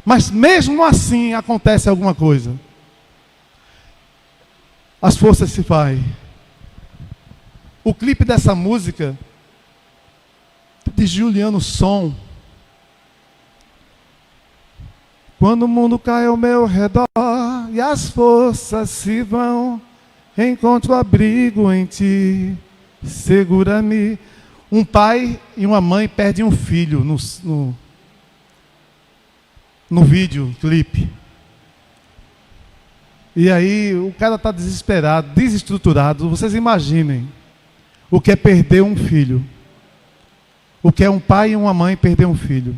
Mas mesmo assim acontece alguma coisa. As forças se fazem. O clipe dessa música, de Juliano Som. Quando o mundo cai ao meu redor e as forças se vão, encontro abrigo em ti, segura-me. Um pai e uma mãe perdem um filho no vídeo, clipe. E aí o cara está desesperado, desestruturado. Vocês imaginem o que é perder um filho. O que é um pai e uma mãe perder um filho.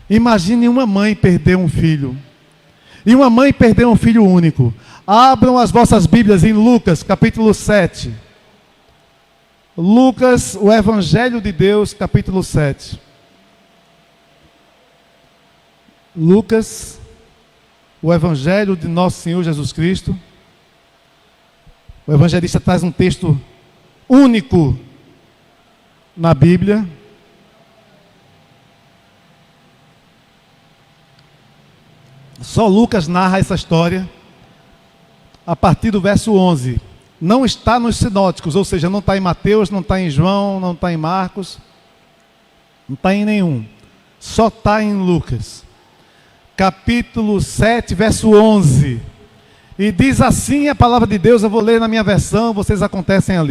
Imagine uma mãe perder um filho. E uma mãe perder um filho único. Abram as vossas Bíblias em Lucas, capítulo 7. Lucas, o Evangelho de Deus, capítulo 7. Lucas, o Evangelho de nosso Senhor Jesus Cristo. O evangelista traz um texto único na Bíblia. Só Lucas narra essa história a partir do verso 11. Não está nos sinóticos, ou seja, não está em Mateus, não está em João, não está em Marcos, não está em nenhum. Só está em Lucas. Capítulo 7, verso 11. E diz assim a palavra de Deus, eu vou ler na minha versão, vocês acompanham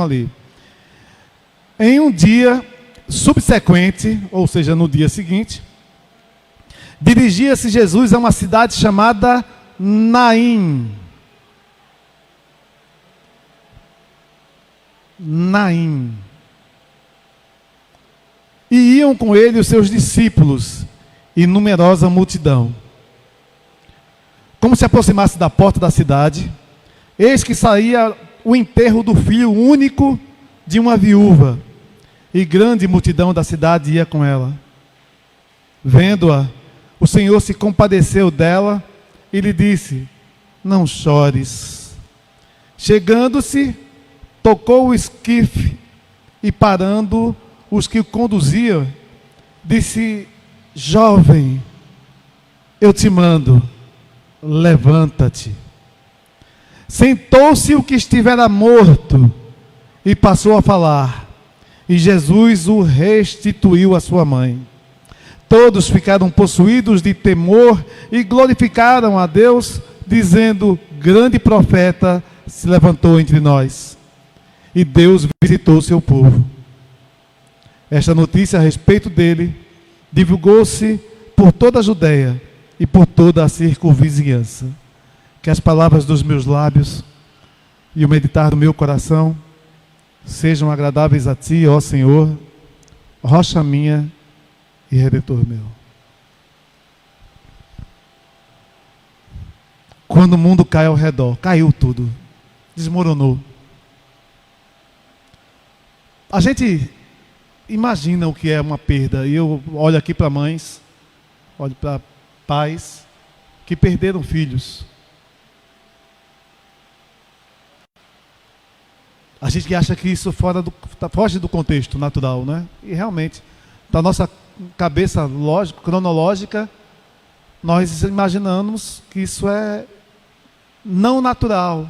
ali. Em um dia subsequente, ou seja, no dia seguinte, dirigia-se Jesus a uma cidade chamada Naim. E iam com ele os seus discípulos e numerosa multidão. Como se aproximasse da porta da cidade, eis que saía o enterro do filho único de uma viúva, e grande multidão da cidade ia com ela. Vendo-a, o Senhor se compadeceu dela e lhe disse: não chores. Chegando-se, tocou o esquife e parando os que o conduziam, disse: jovem, eu te mando, levanta-te. Sentou-se o que estivera morto e passou a falar, e Jesus o restituiu à sua mãe. Todos ficaram possuídos de temor e glorificaram a Deus, dizendo: grande profeta se levantou entre nós, e Deus visitou o seu povo. Esta notícia a respeito dele divulgou-se por toda a Judeia e por toda a circunvizinhança. Que as palavras dos meus lábios e o meditar do meu coração sejam agradáveis a ti, ó Senhor, rocha minha e redentor meu. Quando o mundo cai ao redor, caiu tudo, desmoronou. A gente imagina o que é uma perda, e eu olho aqui para mães, olho para pais que perderam filhos. A gente que acha que isso foge do contexto natural, né? E realmente, da nossa cabeça cronológica, nós imaginamos que isso é não natural.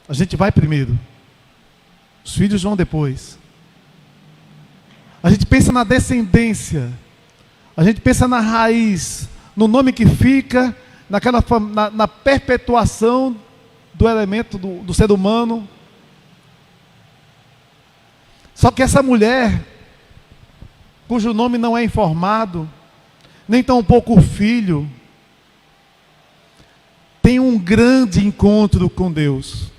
A gente vai primeiro, os filhos vão depois. A gente pensa na descendência, a gente pensa na raiz, no nome que fica, na perpetuação do elemento do ser humano. Só que essa mulher, cujo nome não é informado, nem tampouco o filho, tem um grande encontro com Deus.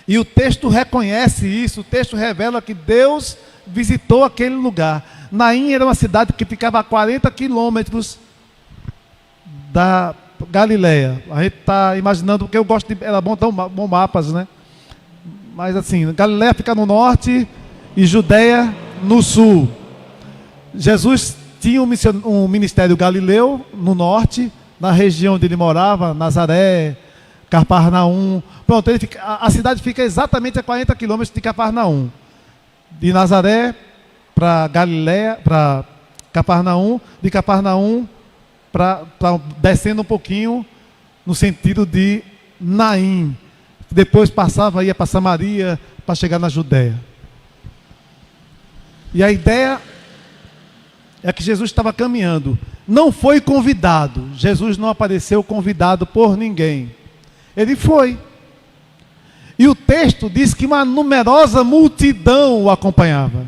E o texto reconhece isso, o texto revela que Deus visitou aquele lugar. Naim era uma cidade que ficava a 40 quilômetros da Galileia. A gente está imaginando, porque eu gosto de... Era bom ter bom mapas, né? Mas assim, Galileia fica no norte e Judeia no sul. Jesus tinha um ministério galileu no norte, na região onde ele morava, Nazaré, Cafarnaum. Pronto, a cidade fica exatamente a 40 quilômetros de Cafarnaum. De Nazaré para Galileia, para Cafarnaum, de Cafarnaum para descendo um pouquinho no sentido de Naim. Depois ia para Samaria para chegar na Judéia. E a ideia é que Jesus estava caminhando. Não foi convidado. Jesus não apareceu convidado por ninguém. Ele foi. E o texto diz que uma numerosa multidão o acompanhava.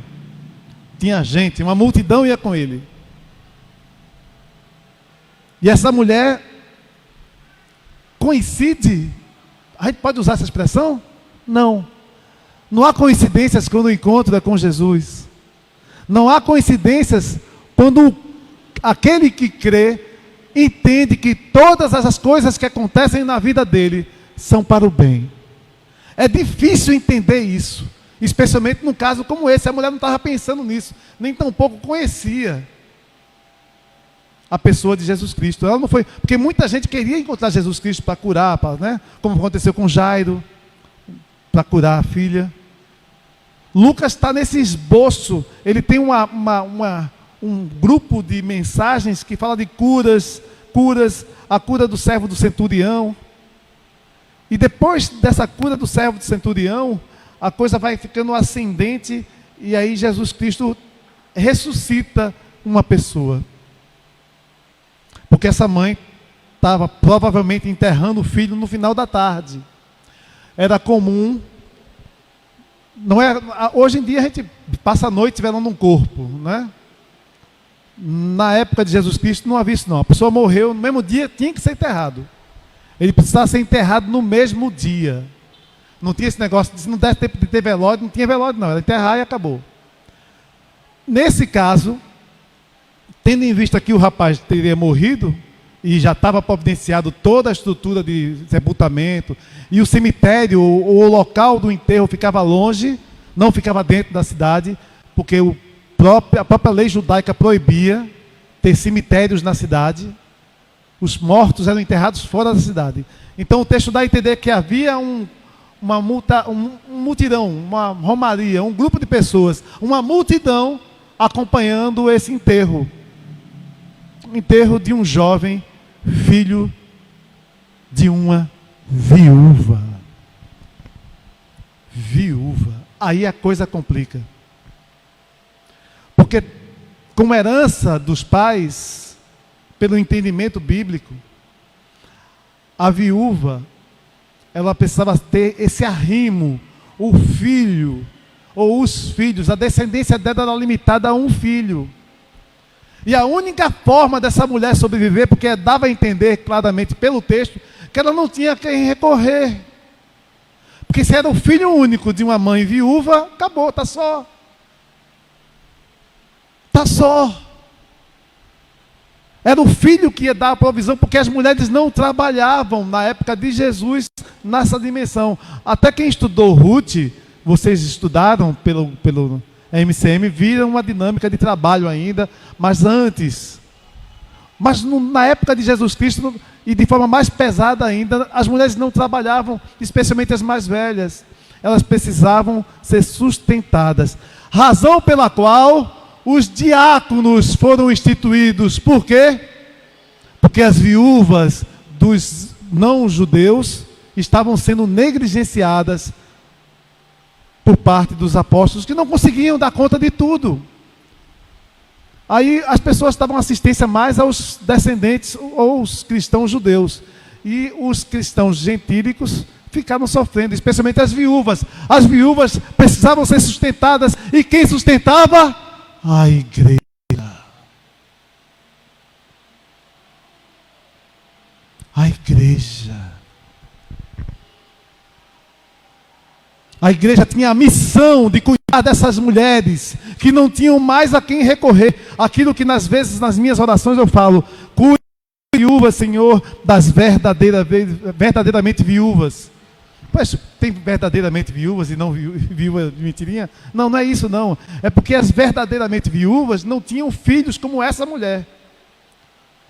Tinha gente, uma multidão ia com ele. E essa mulher coincide. A gente pode usar essa expressão? Não. Não há coincidências quando o encontro é com Jesus. Não há coincidências quando aquele que crê entende que todas as coisas que acontecem na vida dele são para o bem. É difícil entender isso, especialmente num caso como esse. A mulher não estava pensando nisso, nem tampouco conhecia a pessoa de Jesus Cristo. Ela não foi, porque muita gente queria encontrar Jesus Cristo para curar, né? Como aconteceu com Jairo, para curar a filha. Lucas está nesse esboço. Ele tem um grupo de mensagens que fala de curas, a cura do servo do centurião. E depois dessa cura do servo do centurião, a coisa vai ficando ascendente, e aí Jesus Cristo ressuscita uma pessoa. Porque essa mãe estava provavelmente enterrando o filho no final da tarde. Era comum, não é, hoje em dia a gente passa a noite velando um corpo, né? Na época de Jesus Cristo não havia isso não. A pessoa morreu no mesmo dia, tinha que ser enterrado. Ele precisava ser enterrado no mesmo dia. Não tinha esse negócio, se não desse tempo de ter velório, não tinha velório não, era enterrar e acabou. Nesse caso, tendo em vista que o rapaz teria morrido, e já estava providenciado toda a estrutura de sepultamento, e o cemitério, o local do enterro ficava longe, não ficava dentro da cidade, porque a própria lei judaica proibia ter cemitérios na cidade. Os mortos eram enterrados fora da cidade. Então o texto dá a entender que havia um mutirão, uma romaria, um grupo de pessoas, uma multidão acompanhando esse enterro. O enterro de um jovem filho de uma viúva. Viúva. Aí a coisa complica. Porque, como herança dos pais, pelo entendimento bíblico, a viúva, ela precisava ter esse arrimo, o filho, ou os filhos, a descendência dela era limitada a um filho. E a única forma dessa mulher sobreviver, porque dava a entender claramente pelo texto, que ela não tinha quem recorrer. Porque se era o filho único de uma mãe viúva, acabou, está só. Está só. Era o filho que ia dar a provisão, porque as mulheres não trabalhavam na época de Jesus nessa dimensão. Até quem estudou Ruth, vocês estudaram pelo MCM, viram uma dinâmica de trabalho ainda, mas antes. Mas na época de Jesus Cristo, e de forma mais pesada ainda, as mulheres não trabalhavam, especialmente as mais velhas. Elas precisavam ser sustentadas. Razão pela qual os diáconos foram instituídos. Por quê? Porque as viúvas dos não-judeus estavam sendo negligenciadas por parte dos apóstolos, que não conseguiam dar conta de tudo. Aí as pessoas davam assistência mais aos descendentes ou os cristãos judeus. E os cristãos gentílicos ficaram sofrendo, especialmente as viúvas. As viúvas precisavam ser sustentadas. E quem sustentava? A igreja. A igreja. A igreja tinha a missão de cuidar dessas mulheres que não tinham mais a quem recorrer. Aquilo que nas minhas orações eu falo: cuide das viúvas, Senhor, das verdadeiramente viúvas. Mas tem verdadeiramente viúvas e não viúva de mentirinha? Não, não é isso não. É porque as verdadeiramente viúvas não tinham filhos como essa mulher.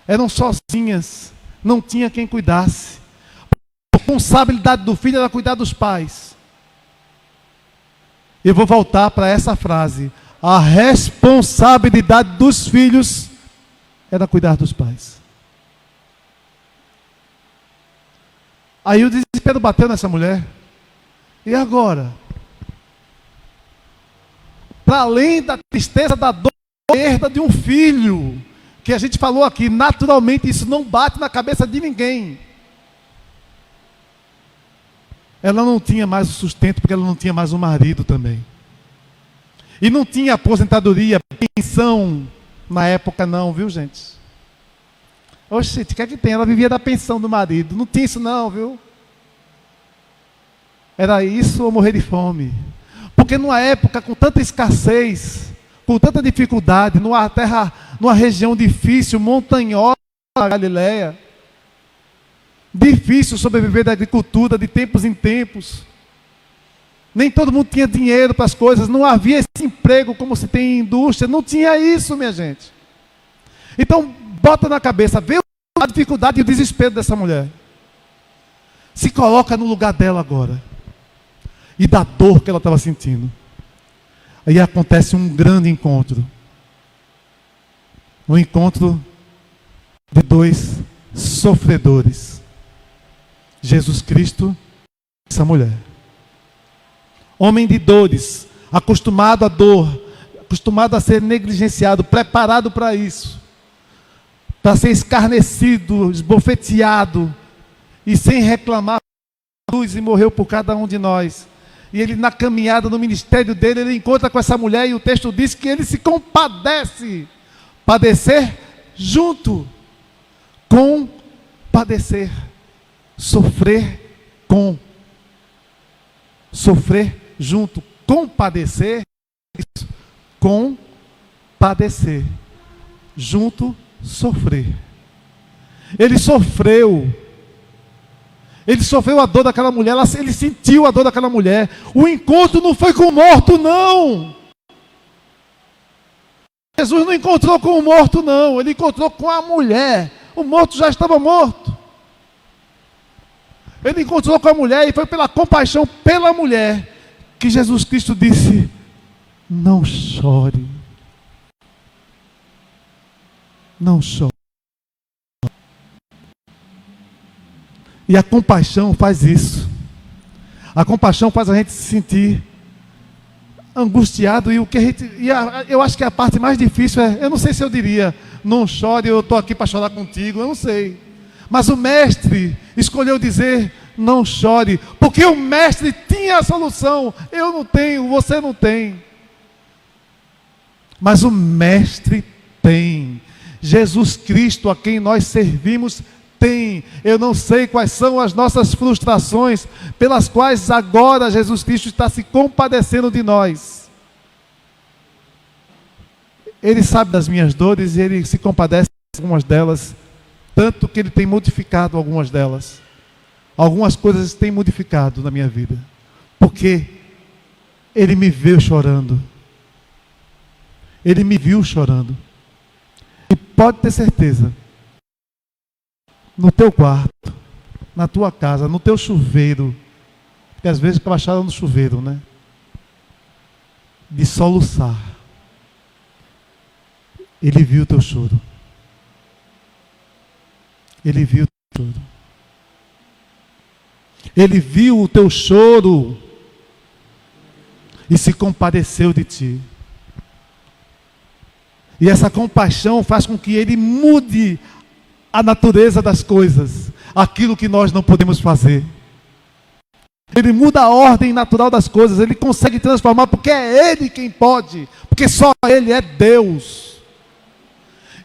Eram sozinhas, não tinha quem cuidasse. A responsabilidade do filho era cuidar dos pais. Eu vou voltar para essa frase. a responsabilidade dos filhos era cuidar dos pais. Aí o desespero bateu nessa mulher. E agora? Para além da tristeza, da dor, da perda de um filho, que a gente falou aqui, naturalmente isso não bate na cabeça de ninguém. Ela não tinha mais o sustento, porque ela não tinha mais o marido também. E não tinha aposentadoria, pensão, na época não, viu gente? Oxe, o que é que tem? Ela vivia da pensão do marido, não tinha isso não, viu? Era isso ou morrer de fome. Porque numa época com tanta escassez, com tanta dificuldade, numa terra, numa região difícil, montanhosa, Galileia, difícil sobreviver da agricultura de tempos em tempos. Nem todo mundo tinha dinheiro para as coisas, não havia esse emprego como se tem em indústria, não tinha isso, minha gente. Então, bota na cabeça, vê a dificuldade e o desespero dessa mulher. Se coloca no lugar dela agora. E da dor que ela estava sentindo. Aí acontece um grande encontro. Um encontro de dois sofredores. Jesus Cristo e essa mulher. Homem de dores, acostumado à dor, acostumado a ser negligenciado, preparado para isso. Para ser escarnecido, esbofeteado e sem reclamar, e morreu por cada um de nós. E ele, na caminhada, no ministério dele, ele encontra com essa mulher e o texto diz que ele se compadece. Padecer junto. Compadecer. Sofrer com. Sofrer junto. Compadecer. Compadecer. Junto, sofrer. Ele sofreu. Ele sofreu a dor daquela mulher, ele sentiu a dor daquela mulher. O encontro não foi com o morto, não. Jesus não encontrou com o morto, não. Ele encontrou com a mulher. O morto já estava morto. Ele encontrou com a mulher e foi pela compaixão pela mulher que Jesus Cristo disse: não chore. Não chore. E a compaixão faz isso. A compaixão faz a gente se sentir angustiado. E o que eu acho que a parte mais difícil eu não sei se eu diria, não chore, eu estou aqui para chorar contigo, eu não sei. Mas o mestre escolheu dizer, não chore, porque o mestre tinha a solução. Eu não tenho, você não tem. Mas o mestre tem. Jesus Cristo, a quem nós servimos, tem. Eu não sei quais são as nossas frustrações pelas quais agora Jesus Cristo está se compadecendo de nós. Ele sabe das minhas dores e Ele se compadece de algumas delas, tanto que Ele tem modificado algumas delas. Algumas coisas têm modificado na minha vida, porque Ele me viu chorando. Ele me viu chorando. E pode ter certeza, no teu quarto, na tua casa, no teu chuveiro, porque às vezes baixaram no chuveiro, né? De soluçar. Ele viu o teu choro. Ele viu o teu choro. Ele viu o teu choro e se compadeceu de ti. E essa compaixão faz com que Ele mude a natureza das coisas, aquilo que nós não podemos fazer. Ele muda a ordem natural das coisas, Ele consegue transformar, porque é Ele quem pode, porque só Ele é Deus.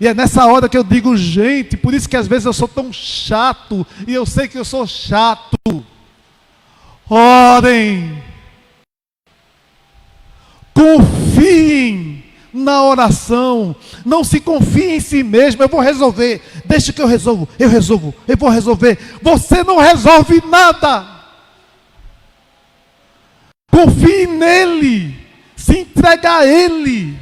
E é nessa hora que eu digo, gente, por isso que às vezes eu sou tão chato, e eu sei que eu sou chato. Orem, confiem na oração, não se confie em si mesmo. Eu vou resolver, deixa que eu vou resolver. Você não resolve nada. Confie nele, se entregue a Ele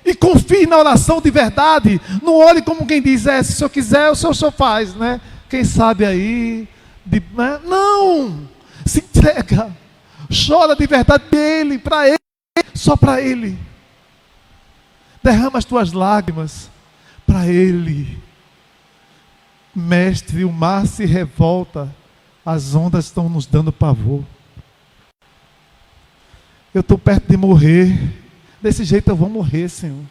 e confie na oração de verdade. Não olhe como quem diz, se o senhor quiser, o senhor faz, né? Quem sabe aí, né? Não, se entrega, chora de verdade dele, para Ele, só para Ele. Derrama as tuas lágrimas para Ele. Mestre, o mar se revolta, as ondas estão nos dando pavor. Eu estou perto de morrer. Desse jeito eu vou morrer, Senhor.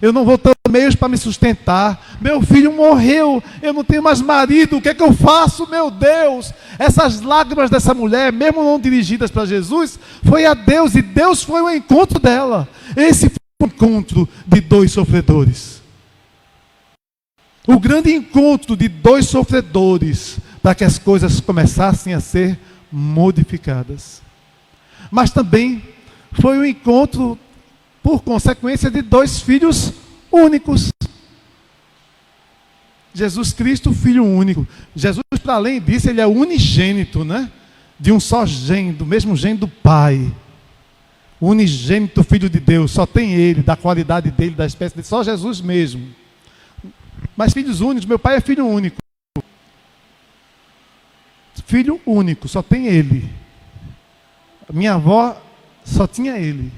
Eu não vou ter meios para me sustentar. Meu filho morreu, eu não tenho mais marido. O que é que eu faço, meu Deus? Essas lágrimas dessa mulher, mesmo não dirigidas para Jesus, foi a Deus, e Deus foi o encontro dela. Esse foi o encontro de dois sofredores. O grande encontro de dois sofredores, para que as coisas começassem a ser modificadas. Mas também foi o encontro, por consequência, de dois filhos únicos. Jesus Cristo, filho único. Jesus, para além disso, ele é unigênito, né? De um só gene, do mesmo gene do Pai. Unigênito, filho de Deus. Só tem ele, da qualidade dele, da espécie dele. Só Jesus mesmo. Mas filhos únicos, meu pai é filho único. Filho único, só tem ele. Minha avó só tinha ele.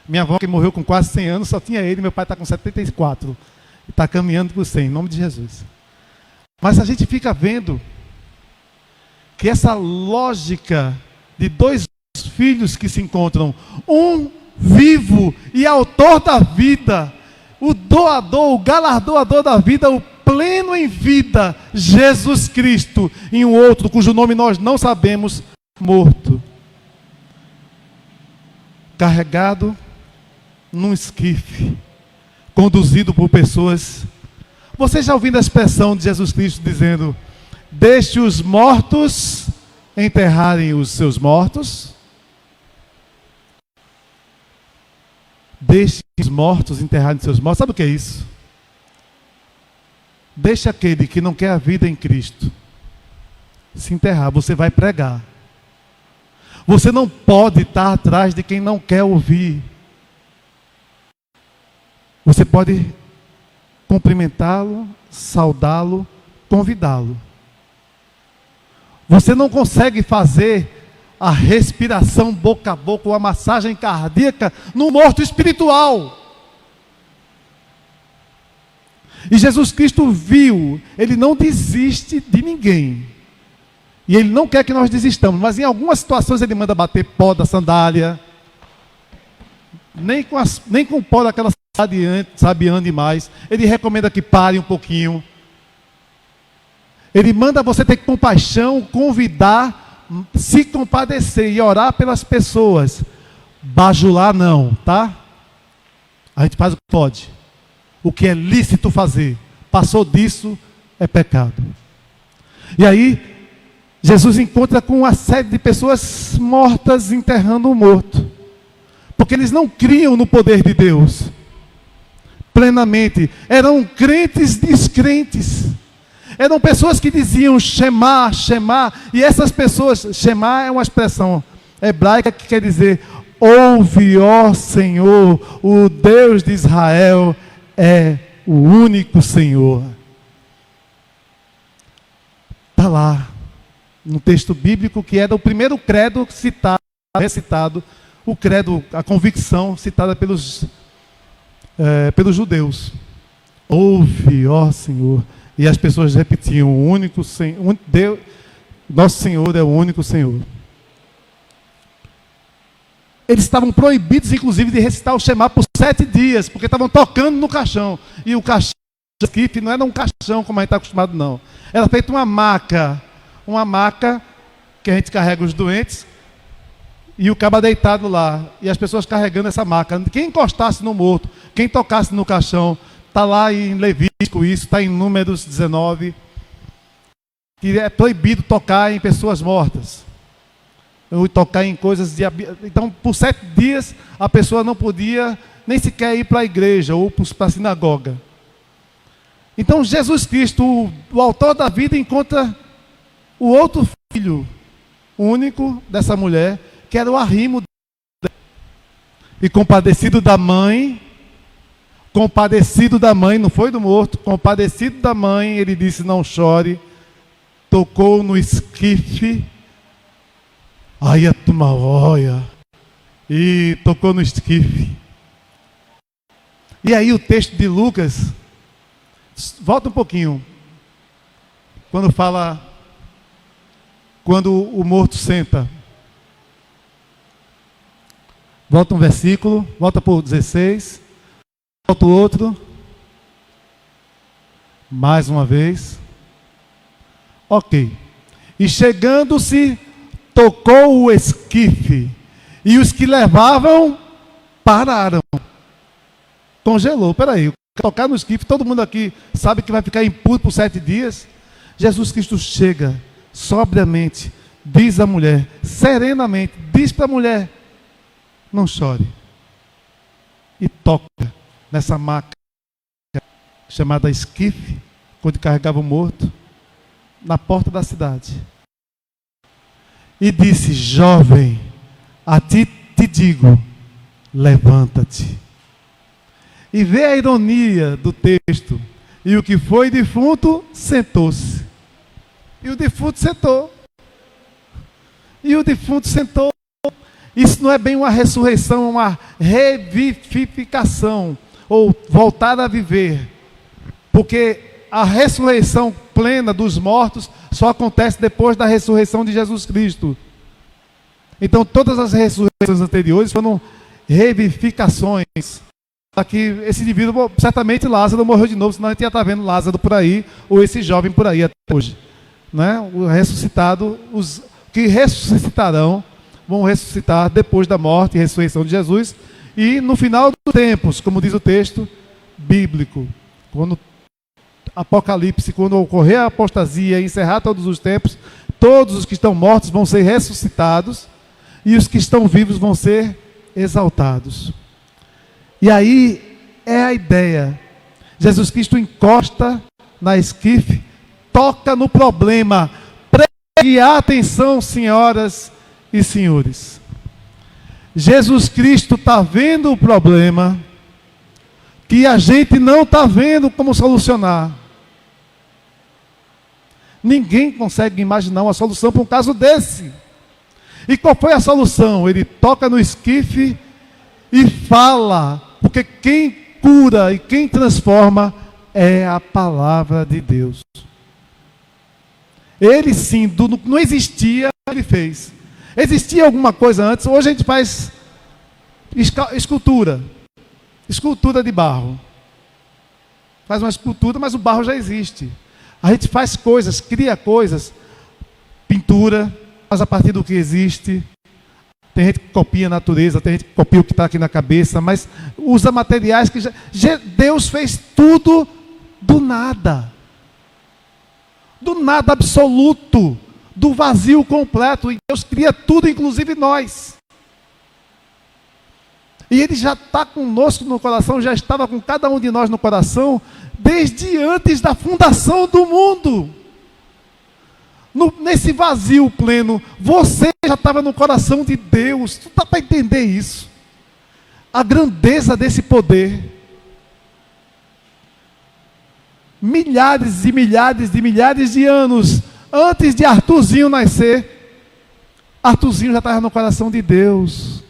Minha avó, que morreu com quase 100 anos, só tinha ele. Meu pai está com 74. E está caminhando para 100, em nome de Jesus. Mas a gente fica vendo que essa lógica de dois filhos que se encontram, um vivo e autor da vida, o doador, o galardoador da vida, o pleno em vida, Jesus Cristo, e um outro cujo nome nós não sabemos, morto. Carregado num esquife, conduzido por pessoas. Você já ouviu a expressão de Jesus Cristo dizendo: deixe os mortos enterrarem os seus mortos? Deixe os mortos enterrarem os seus mortos. Sabe o que é isso? Deixe aquele que não quer a vida em Cristo se enterrar. Você vai pregar. Você não pode estar atrás de quem não quer ouvir. Você pode cumprimentá-lo, saudá-lo, convidá-lo. Você não consegue fazer a respiração boca a boca, ou a massagem cardíaca no morto espiritual. E Jesus Cristo viu, ele não desiste de ninguém. E ele não quer que nós desistamos, mas em algumas situações ele manda bater pó da sandália. Nem com o pó daquela sabiando demais. Ele recomenda que pare um pouquinho. Ele manda você ter compaixão, convidar, se compadecer e orar pelas pessoas. Bajular não, tá? A gente faz o que pode. O que é lícito fazer. Passou disso, é pecado. E aí, Jesus encontra com uma série de pessoas mortas enterrando um morto. Porque eles não criam no poder de Deus plenamente. Eram crentes descrentes. Eram pessoas que diziam Shema, Shema. E essas pessoas, Shema é uma expressão hebraica que quer dizer: ouve, ó Senhor, o Deus de Israel é o único Senhor. Está lá, no texto bíblico, que era o primeiro credo recitado, o credo, a convicção citada pelos judeus. Ouve, ó Senhor. E as pessoas repetiam: o único Senhor, Deus, nosso Senhor é o único Senhor. Eles estavam proibidos, inclusive, de recitar o Shema por 7 dias, porque estavam tocando no caixão. E o caixão não era um caixão como a gente está acostumado, não. Era feito uma maca que a gente carrega os doentes, e o cabo deitado lá, e as pessoas carregando essa maca. Quem encostasse no morto, quem tocasse no caixão, está lá em Levítico isso, está em Números 19, que é proibido tocar em pessoas mortas. Ou tocar em coisas de... Então, por 7 dias, a pessoa não podia nem sequer ir para a igreja ou para a sinagoga. Então, Jesus Cristo, o autor da vida, encontra o outro filho único dessa mulher, que era o arrimo dela. E compadecido da mãe, não foi do morto, compadecido da mãe, ele disse: não chore. Tocou no esquife. Aí a turma olha. E tocou no esquife. E aí o texto de Lucas, volta um pouquinho, quando fala, quando o morto senta. Volta um versículo, volta para o 16, volta o outro, mais uma vez. Ok. E chegando-se, tocou o esquife, e os que levavam pararam. Congelou. Peraí, tocar no esquife, todo mundo aqui sabe que vai ficar impuro por 7 dias. Jesus Cristo chega sobriamente, diz à mulher, serenamente, diz para a mulher: não chore. E toca nessa maca chamada esquife, onde carregava o morto, na porta da cidade. E disse: jovem, a ti te digo, levanta-te. E vê a ironia do texto. E o que foi defunto, sentou-se. E o defunto sentou. E o defunto sentou. Isso não é bem uma ressurreição, é uma revivificação, ou voltar a viver. Porque a ressurreição plena dos mortos só acontece depois da ressurreição de Jesus Cristo. Então todas as ressurreições anteriores foram revivificações. Aqui, esse indivíduo, certamente Lázaro morreu de novo, senão a gente ia estar vendo Lázaro por aí, ou esse jovem por aí até hoje. Né? O ressuscitado, os que ressuscitarão, vão ressuscitar depois da morte e ressurreição de Jesus, e no final dos tempos, como diz o texto bíblico, quando Apocalipse, quando ocorrer a apostasia e encerrar todos os tempos, todos os que estão mortos vão ser ressuscitados, e os que estão vivos vão ser exaltados. E aí é a ideia. Jesus Cristo encosta na esquife, toca no problema. Preste atenção, senhoras e senhores. Jesus Cristo está vendo o problema que a gente não está vendo como solucionar. Ninguém consegue imaginar uma solução para um caso desse. E qual foi a solução? Ele toca no esquife e fala, porque quem cura e quem transforma é a palavra de Deus. Ele sim, não existia, ele fez. Existia alguma coisa antes, hoje a gente faz escultura de barro. Faz uma escultura, mas o barro já existe. A gente faz coisas, cria coisas, pintura, faz a partir do que existe. Tem gente que copia a natureza, tem gente que copia o que está aqui na cabeça, mas usa materiais que Deus fez tudo do nada. Do nada absoluto, do vazio completo. E Deus cria tudo, inclusive nós. E Ele já está conosco no coração, já estava com cada um de nós no coração, desde antes da fundação do mundo. Nesse vazio pleno, você já estava no coração de Deus. Tu dá para entender isso? A grandeza desse poder. Milhares e milhares de anos antes de Arthurzinho nascer, Arthurzinho já estava no coração de Deus.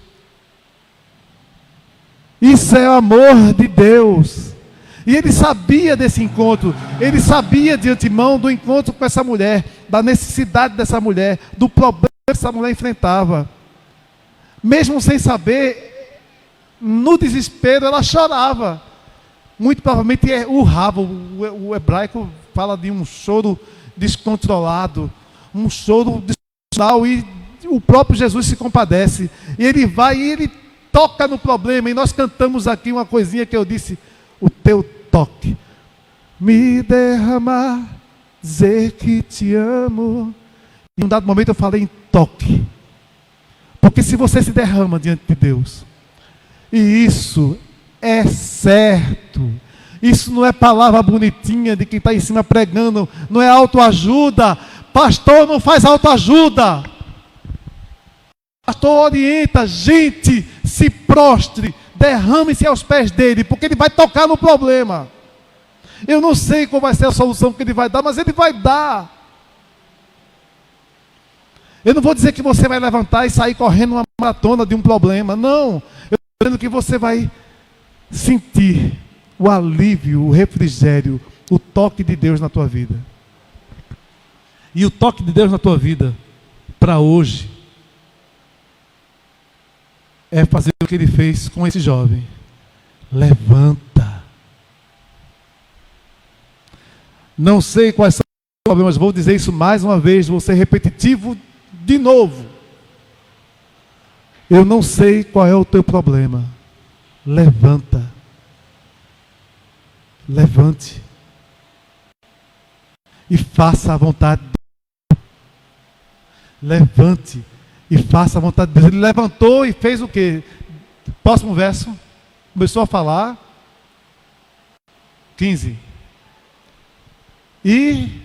Isso é o amor de Deus. E ele sabia desse encontro, ele sabia de antemão do encontro com essa mulher, da necessidade dessa mulher, do problema que essa mulher enfrentava. Mesmo sem saber, no desespero ela chorava. Muito provavelmente urrava, o hebraico fala de um choro descontrolado, um choro descontrolado, e o próprio Jesus se compadece. E ele vai e ele toca no problema, e nós cantamos aqui uma coisinha que eu disse: o teu toque me derramar, dizer que te amo. Em um dado momento eu falei em toque, porque se você se derrama diante de Deus, e isso é certo, isso não é palavra bonitinha de quem está em cima pregando, não é autoajuda. Pastor não faz autoajuda. Pastor orienta: gente, se prostre, derrame-se aos pés dele, porque ele vai tocar no problema. Eu não sei qual vai ser a solução que ele vai dar, mas ele vai dar. Eu não vou dizer que você vai levantar e sair correndo uma maratona de um problema, não. Eu estou dizendo que você vai sentir o alívio, o refrigério, o toque de Deus na tua vida. E o toque de Deus na tua vida, para hoje, é fazer o que ele fez com esse jovem. Levanta. Não sei quais são os problemas, vou dizer isso mais uma vez, vou ser repetitivo de novo. Eu não sei qual é o teu problema. Levanta. Levante. E faça a vontade de Deus. Levante. E faça a vontade de Deus. Ele levantou e fez o quê? Próximo verso. Começou a falar. 15. E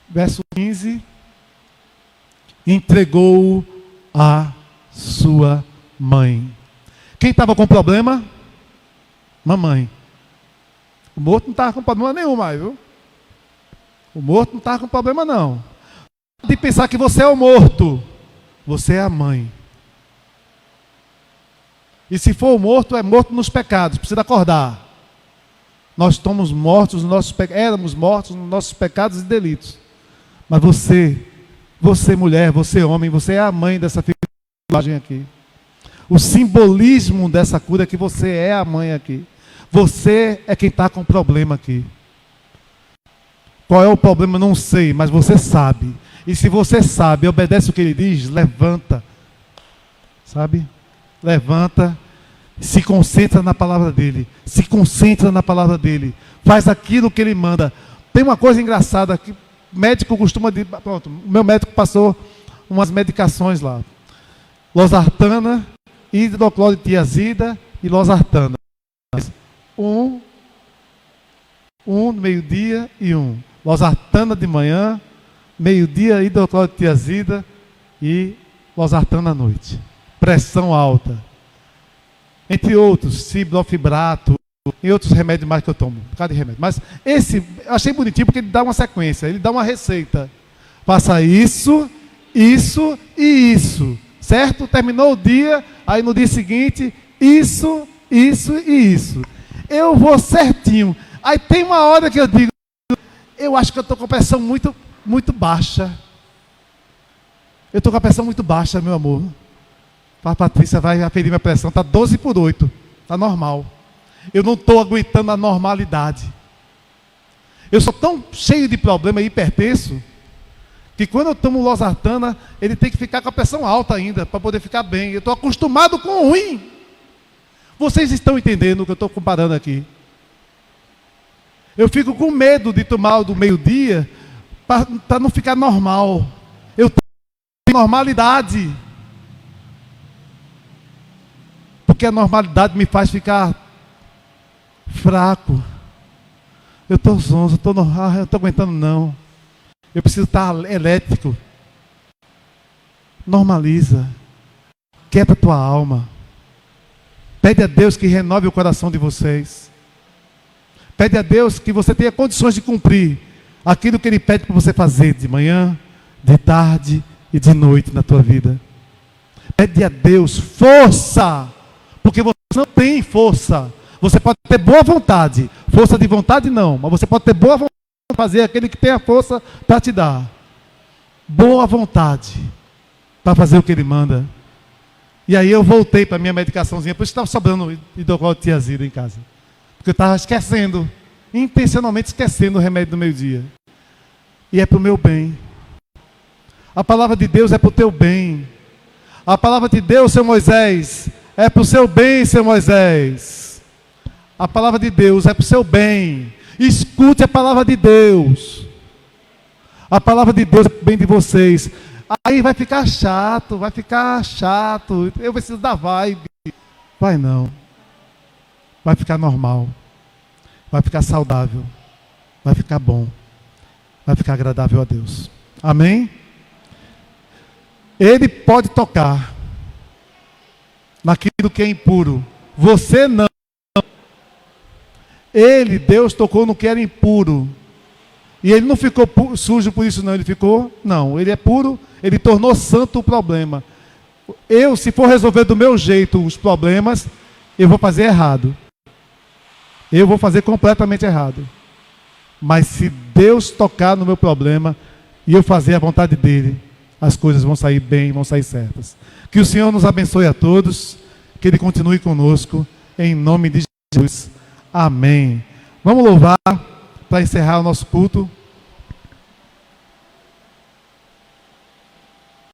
verso 15. Entregou a sua mãe. Quem estava com problema? Mamãe. O morto não estava com problema nenhum mais, viu? O morto não estava com problema não. De pensar que você é o morto. Você é a mãe. E se for o morto, é morto nos pecados. Precisa acordar. Nós estamos mortos nos nossos pecados. Éramos mortos nos nossos pecados e delitos. Mas você mulher, você homem, você é a mãe dessa imagem aqui. O simbolismo dessa cura é que você é a mãe aqui. Você é quem está com problema aqui. Qual é o problema? Não sei, mas você sabe. E se você sabe, obedece o que ele diz, levanta. Sabe? Levanta, se concentra na palavra dele. Se concentra na palavra dele. Faz aquilo que ele manda. Tem uma coisa engraçada que médico costuma dizer, pronto, meu médico passou umas medicações lá. Losartana, hidroclorotiazida e losartana. Um no meio-dia e um. Losartana de manhã, meio-dia, hidroclorotiazida e losartana à noite. Pressão alta. Entre outros, ciprofibrato e outros remédios mais que eu tomo. Um bocado de remédio. Mas esse, eu achei bonitinho porque ele dá uma sequência, ele dá uma receita. Faça isso, isso e isso. Certo? Terminou o dia, aí no dia seguinte, isso, isso e isso. Eu vou certinho. Aí tem uma hora que eu digo, eu acho que eu estou com a pressão muito, muito baixa. Eu estou com a pressão muito baixa, meu amor. A Patrícia vai aferir minha pressão, está 12/8. Está normal. Eu não estou aguentando a normalidade. Eu sou tão cheio de problema e hipertenso, que quando eu tomo losartana, ele tem que ficar com a pressão alta ainda, para poder ficar bem. Eu estou acostumado com o ruim. Vocês estão entendendo o que eu estou comparando aqui? Eu fico com medo de tomar o do meio-dia, para não ficar normal. Eu tenho normalidade. Porque a normalidade me faz ficar fraco. Eu estou zonzo, eu não estou aguentando não. Eu preciso estar elétrico. Normaliza. Quieta a tua alma. Pede a Deus que renove o coração de vocês. Pede a Deus que você tenha condições de cumprir aquilo que Ele pede para você fazer de manhã, de tarde e de noite na tua vida. Pede a Deus força, porque você não tem força. Você pode ter boa vontade, força de vontade não, mas você pode ter boa vontade de fazer aquele que tem a força para te dar. Boa vontade para fazer o que Ele manda. E aí eu voltei para a minha medicaçãozinha, por isso estava sobrando hidroclorotiazida em casa. Porque eu estava esquecendo, intencionalmente esquecendo o remédio do meio-dia. E é para o meu bem. A palavra de Deus é para o teu bem. A palavra de Deus, seu Moisés, é para o seu bem, seu Moisés. A palavra de Deus é para o seu bem. Escute a palavra de Deus. A palavra de Deus é para o bem de vocês. Aí vai ficar chato, vai ficar chato. Eu preciso da vibe. Vai não. Vai ficar normal. Vai ficar saudável. Vai ficar bom. Vai ficar agradável a Deus. Amém? Ele pode tocar naquilo que é impuro. Você não. Ele, Deus, tocou no que era impuro. E ele não ficou sujo por isso não. Ele ficou, não. Ele é puro. Ele tornou santo o problema. se for resolver do meu jeito os problemas, eu vou fazer errado. Eu vou fazer completamente errado. Mas se Deus tocar no meu problema e eu fazer a vontade dele, as coisas vão sair bem, vão sair certas. Que o Senhor nos abençoe a todos, que Ele continue conosco, em nome de Jesus. Amém. Vamos louvar para encerrar o nosso culto.